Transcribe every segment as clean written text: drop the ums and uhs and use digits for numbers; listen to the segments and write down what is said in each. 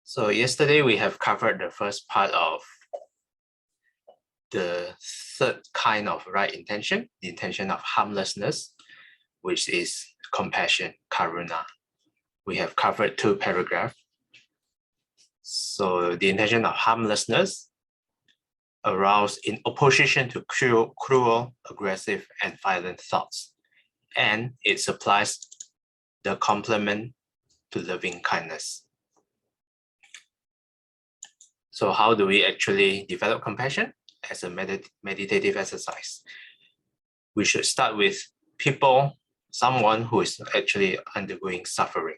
So yesterday we have covered the first part of the third kind of right intention, the intention of harmlessness, which is compassion, karuna. We have covered 2 paragraphs. So the intention of harmlessness aroused in opposition to cruel, aggressive, and violent thoughts. And it supplies the complement to loving kindness. So how do we actually develop compassion as a meditative exercise? We should start with someone who is actually undergoing suffering,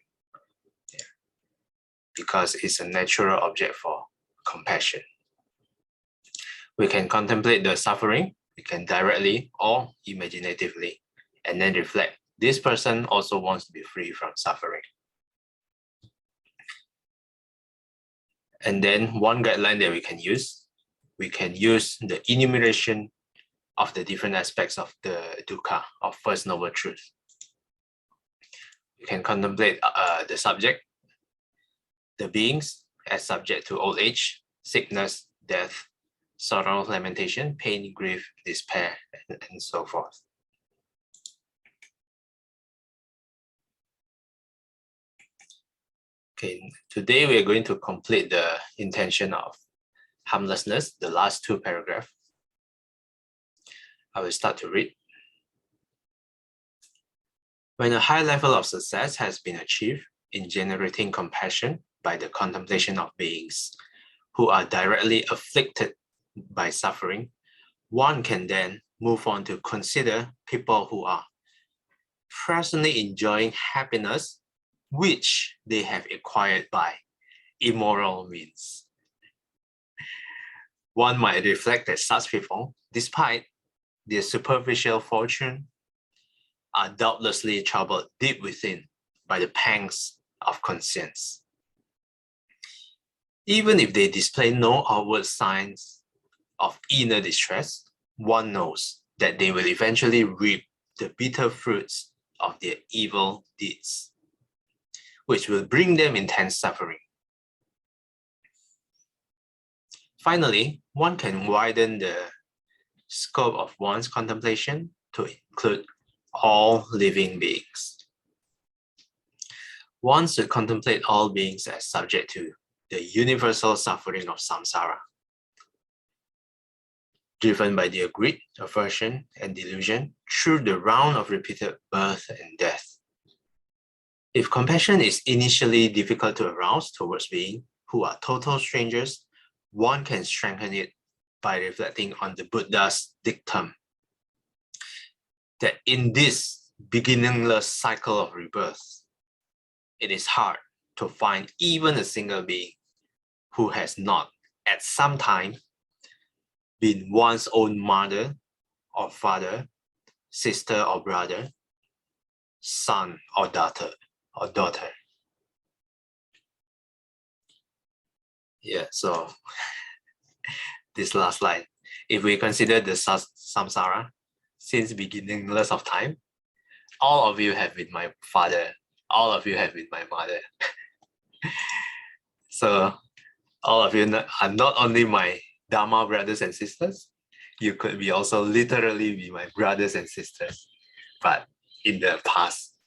because it's a natural object for compassion. We can contemplate the suffering, we can directly or imaginatively, and then reflect, this person also wants to be free from suffering. And then one guideline that we can use the enumeration of the different aspects of the dukkha, of First Noble Truth. We can contemplate the subject, the beings as subject to old age, sickness, death, sorrow, lamentation, pain, grief, despair, and so forth. Okay, today we are going to complete the intention of harmlessness, the last 2 paragraphs. I will start to read. When a high level of success has been achieved in generating compassion by the contemplation of beings who are directly afflicted by suffering, one can then move on to consider people who are presently enjoying happiness which they have acquired by immoral means. One might reflect that such people, despite their superficial fortune, are doubtlessly troubled deep within by the pangs of conscience. Even if they display no outward signs of inner distress, one knows that they will eventually reap the bitter fruits of their evil deeds, which will bring them intense suffering. Finally, one can widen the scope of one's contemplation to include all living beings. One should contemplate all beings as subject to the universal suffering of samsara, driven by their greed, aversion, and delusion through the round of repeated birth and death. If compassion is initially difficult to arouse towards beings who are total strangers, one can strengthen it by reflecting on the Buddha's dictum that in this beginningless cycle of rebirth, it is hard to find even a single being who has not, at some time, been one's own mother or father, sister or brother, son or daughter. Yeah, so this last line, if we consider the samsara, since beginningless of time, all of you have been my father, all of you have been my mother. So all of you are not only my Dharma brothers and sisters, you could be also literally be my brothers and sisters, but in the past.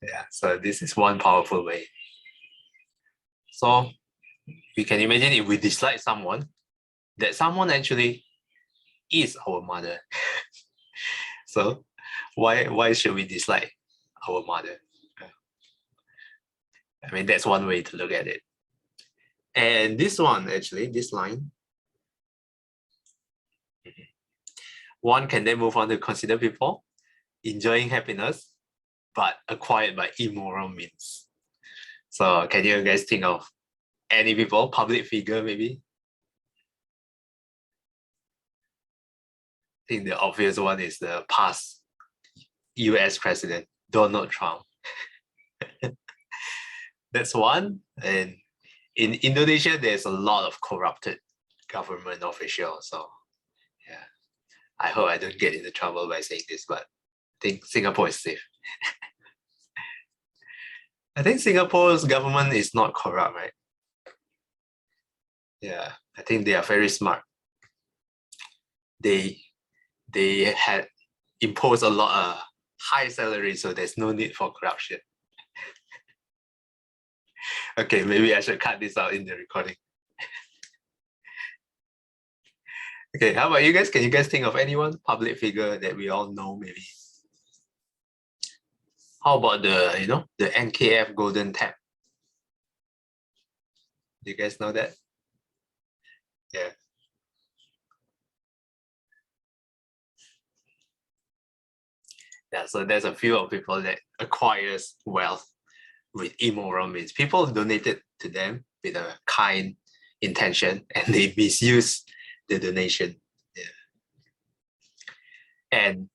Yeah, so this is one powerful way. So we can imagine if we dislike someone, that someone actually is our mother. So why should we dislike our mother? I mean, that's one way to look at it. And this one, actually, this line, one can then move on to consider people enjoying happiness, but acquired by immoral means. So can you guys think of any people, public figure maybe? I think the obvious one is the past US president, Donald Trump. That's one. And in Indonesia, there's a lot of corrupted government officials. So yeah, I hope I don't get into trouble by saying this, but I think Singapore is safe. I think Singapore's government is not corrupt, right? Yeah, I think they are very smart. They had imposed a lot of high salary, so there's no need for corruption. Okay, maybe I should cut this out in the recording. Okay, how about you guys? Can you guys think of anyone, public figure that we all know maybe? How about the NKF golden tap? Do you guys know that? Yeah. Yeah, so there's a few of people that acquires wealth with immoral means. People donated to them with a kind intention and they misuse the donation. Yeah. And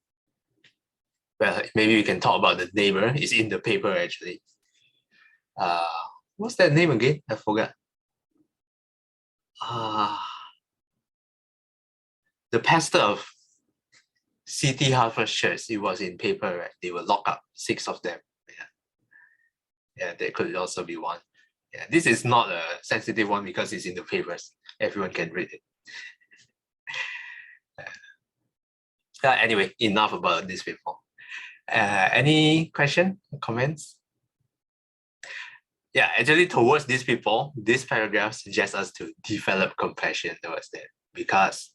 well, maybe we can talk about the neighbor. It's in the paper actually. What's that name again? I forgot. The pastor of City Harvest Church, it was in paper, right? They will lock up 6 of them. Yeah, that could also be one. Yeah, this is not a sensitive one because it's in the papers. Everyone can read it. Anyway, enough about these people. Any question, comments? Yeah, actually towards these people, this paragraph suggests us to develop compassion towards them because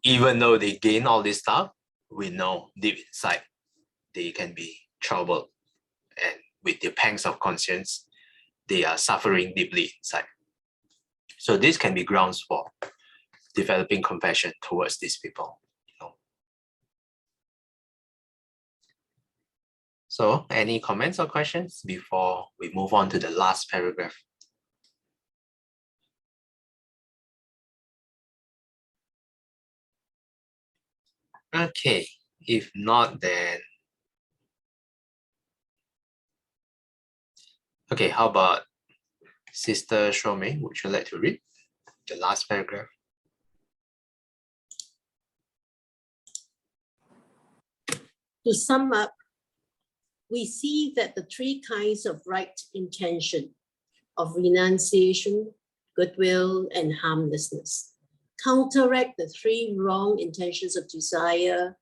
even though they gain all this stuff, we know deep inside they can be troubled and with the pangs of conscience, they are suffering deeply inside. So this can be grounds for developing compassion towards these people. So any comments or questions before we move on to the last paragraph? Okay, if not, then okay, how about Sister Shomei? Would you like to read the last paragraph? To sum up, we see that the 3 kinds of right intention of renunciation, goodwill, and harmlessness counteract the 3 wrong intentions of desire,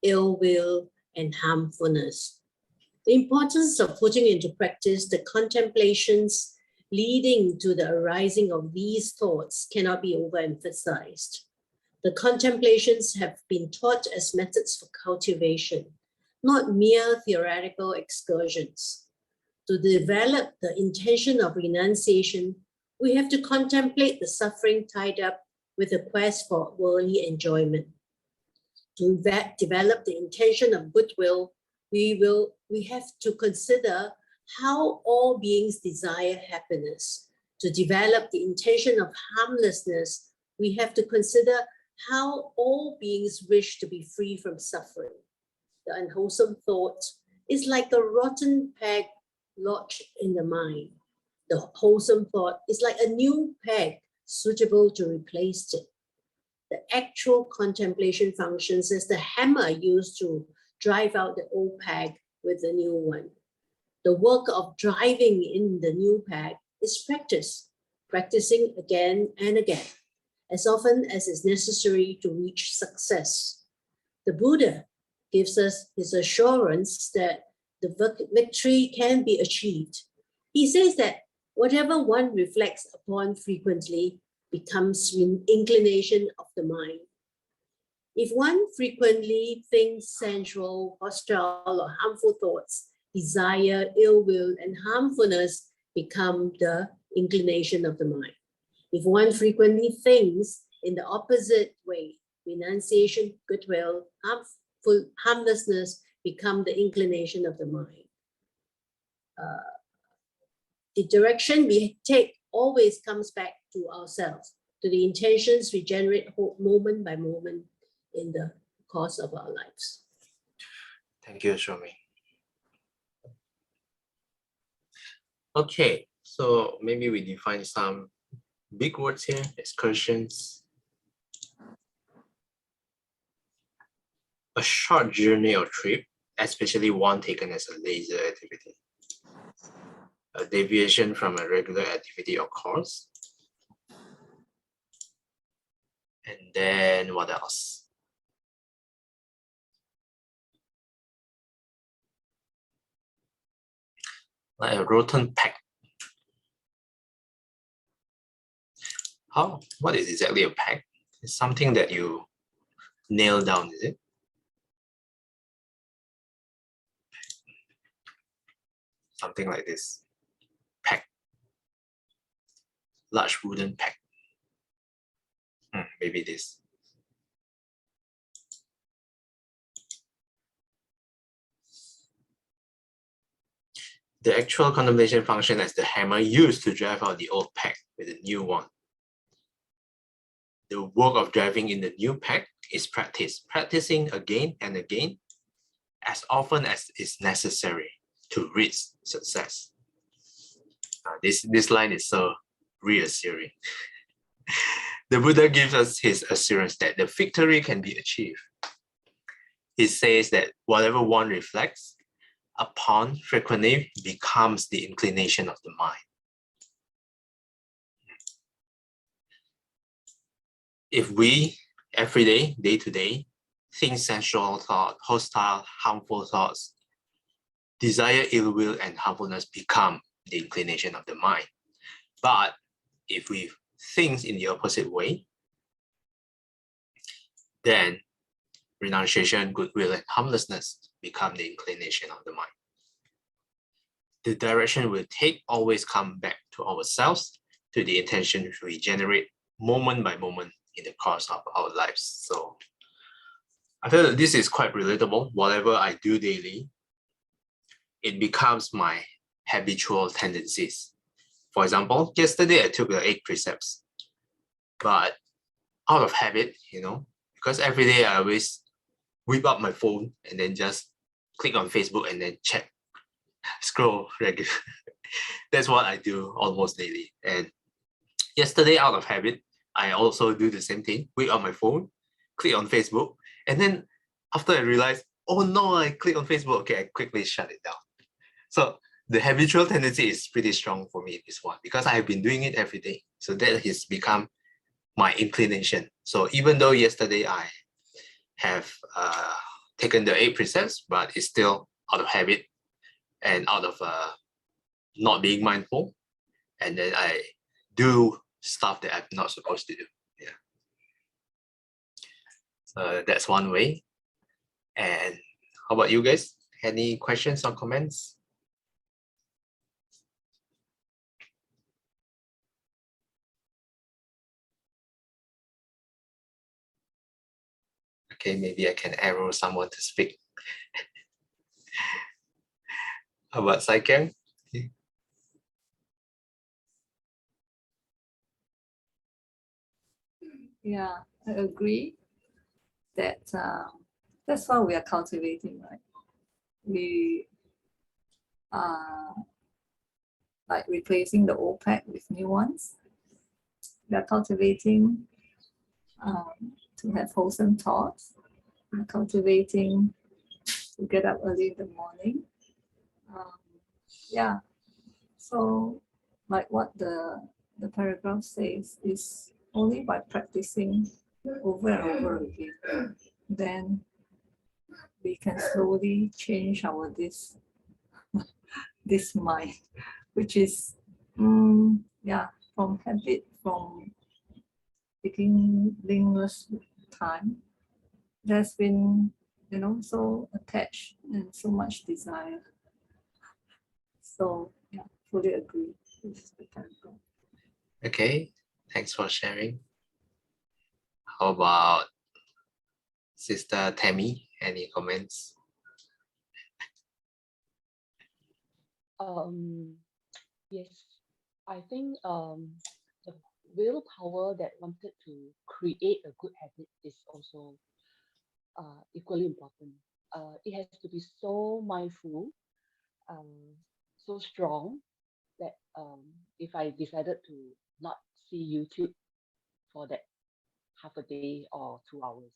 ill will, and harmfulness. The importance of putting into practice the contemplations leading to the arising of these thoughts cannot be overemphasized. The contemplations have been taught as methods for cultivation, not mere theoretical excursions. To develop the intention of renunciation, we have to contemplate the suffering tied up with the quest for worldly enjoyment. To develop the intention of goodwill, we have to consider how all beings desire happiness. To develop the intention of harmlessness, we have to consider how all beings wish to be free from suffering. The unwholesome thought is like a rotten peg lodged in the mind. The wholesome thought is like a new peg suitable to replace it. The actual contemplation functions as the hammer used to drive out the old peg with the new one. The work of driving in the new peg is practice, practicing again and again, as often as is necessary to reach success. The Buddha gives us his assurance that the victory can be achieved. He says that whatever one reflects upon frequently becomes an inclination of the mind. If one frequently thinks sensual, hostile, or harmful thoughts, desire, ill will, and harmfulness become the inclination of the mind. If one frequently thinks in the opposite way, renunciation, goodwill, harmlessness become the inclination of the mind. The direction we take always comes back to ourselves, to the intentions we generate moment by moment in the course of our lives. Thank you, Shomi. Okay, so maybe we define some big words here, excursions. A short journey or trip, especially one taken as a leisure activity. a deviation from a regular activity or course. And then what else? Like a rotten peg. What is exactly a peg? It's something that you nail down, is it? Something like this. Peg. Large wooden peg. Maybe this. The actual contemplation function as the hammer used to drive out the old peg with a new one. The work of driving in the new peg is practice, practicing again and again as often as is necessary to reach success. This line is so reassuring. The Buddha gives us his assurance that the victory can be achieved. He says that whatever one reflects upon frequently becomes the inclination of the mind. If we, every day, day to day, think sensual thought, hostile, harmful thoughts, desire, ill will, and harmfulness become the inclination of the mind. But if we think in the opposite way, then renunciation, goodwill, and harmlessness become the inclination of the mind. The direction we take always come back to ourselves, to the intention we generate moment by moment in the course of our lives. So I feel that this is quite relatable. Whatever I do daily, it becomes my habitual tendencies. For example, yesterday I took the 8 precepts, but out of habit, because every day I always whip up my phone and then just click on Facebook and then check, scroll regularly. That's what I do almost daily. And yesterday, out of habit, I also do the same thing, whip up my phone, click on Facebook, and then after I realized, oh no, I click on Facebook, okay, I quickly shut it down. So the habitual tendency is pretty strong for me, this one, because I have been doing it every day. So that has become my inclination. So even though yesterday I have taken the 8 precepts, but it's still out of habit and out of not being mindful. And then I do stuff that I'm not supposed to do. Yeah. So that's one way. And how about you guys? Any questions or comments? Okay, maybe I can arrow someone to speak. How about Saikang? Yeah, I agree that that's what we are cultivating, right? We are like replacing the old pack with new ones. We are cultivating to have wholesome thoughts. We are cultivating to get up early in the morning. Yeah, so like what the paragraph says is only by practicing over and over again, then we can slowly change our this mind, which is from habit, from taking meaningless time, there's been so attached and so much desire. So yeah, fully agree with the paragraph. Okay, thanks for sharing. How about Sister Tammy? Any comments? Yes, I think the willpower that wanted to create a good habit is also equally important. It has to be so mindful, so strong that if I decided to not see YouTube for that half a day or 2 hours,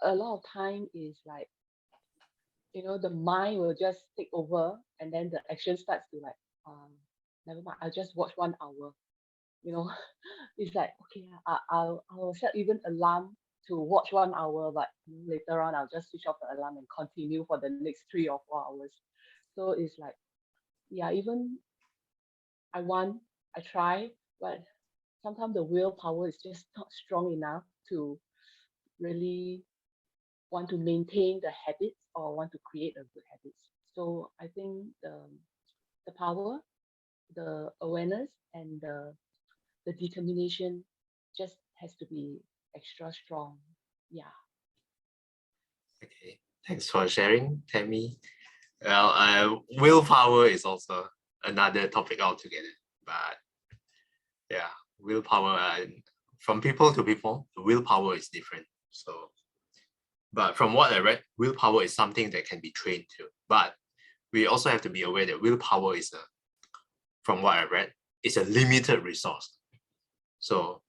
a lot of time is like the mind will just take over, and then the action starts to like, never mind, I'll just watch 1 hour. It's like, okay, I'll set even alarm to watch 1 hour, but later on I'll just switch off the alarm and continue for the next 3 or 4 hours. So it's like, yeah, even I try, but sometimes the willpower is just not strong enough to really want to maintain the habits or want to create a good habits. So I think the power, the awareness, and the determination just has to be extra strong. Yeah. Okay, thanks for sharing, Tammy. Well, willpower is also another topic altogether, but yeah, willpower, from people to people, willpower is different. So, but from what I read, willpower is something that can be trained to. But we also have to be aware that willpower is from what I read, is a limited resource. So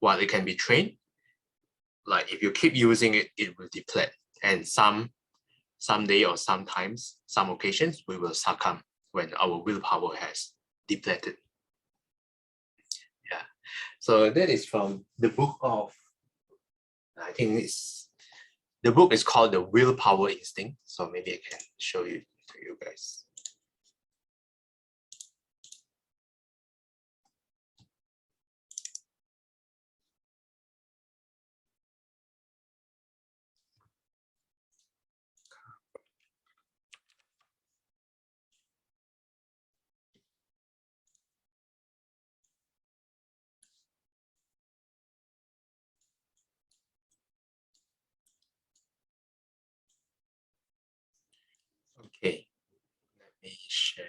while it can be trained, like if you keep using it, it will deplete. And someday or sometimes, some occasions, we will succumb when our willpower has depleted. Yeah. So that is from the book of, I think the book is called The Willpower Instinct. So maybe I can show it to you guys. Okay, let me share.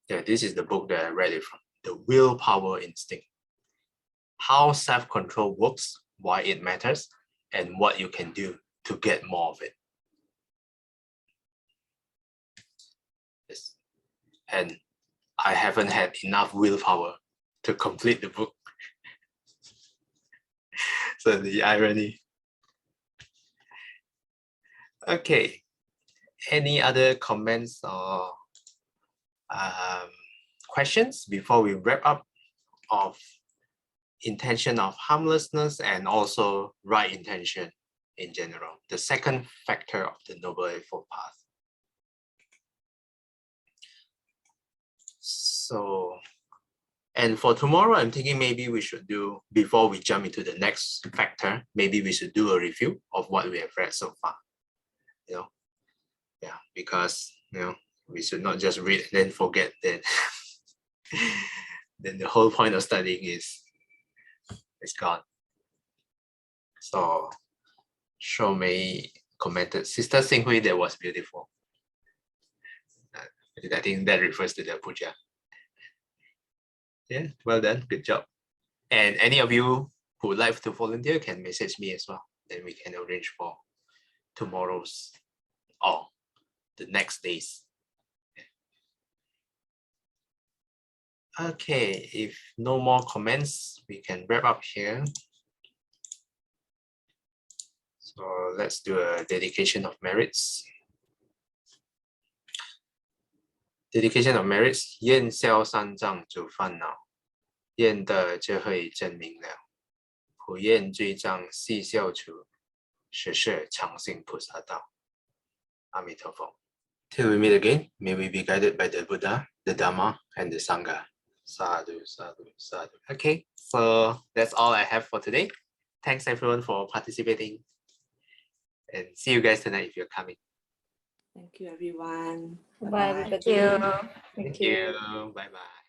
Yeah, this is the book that I read it from. The Willpower Instinct. How self-control works, why it matters, and what you can do to get more of it. Yes. And I haven't had enough willpower to complete the book. So the irony. Okay. Any other comments or questions before we wrap up of intention of harmlessness and also right intention in general, the second factor of the Noble Eightfold Path? So, and for tomorrow, I'm thinking maybe we should do, before we jump into the next factor, maybe we should do a review of what we have read so far. Yeah, because we should not just read and then forget that. Then the whole point of studying is gone. So Shou Mei commented, Sister Xinghui, that was beautiful. I think that refers to the puja. Yeah, well done, good job. And any of you who would like to volunteer can message me as well. Then we can arrange for tomorrow's or the next days. Okay, if no more comments, we can wrap up here. So let's do a dedication of merits. Dedication of merits, 厌消三障诸烦恼，厌得就会证明了。普厌罪障悉消除，实是常行菩萨道。阿弥陀佛。Till we meet again, may we be guided by the Buddha, the Dhamma, and the Sangha. Sadhu, sadhu, sadhu. Okay, so that's all I have for today. Thanks everyone for participating. And see you guys tonight if you're coming. Thank you, everyone. Bye, Bye-bye. everybody. Thank you. Bye-bye.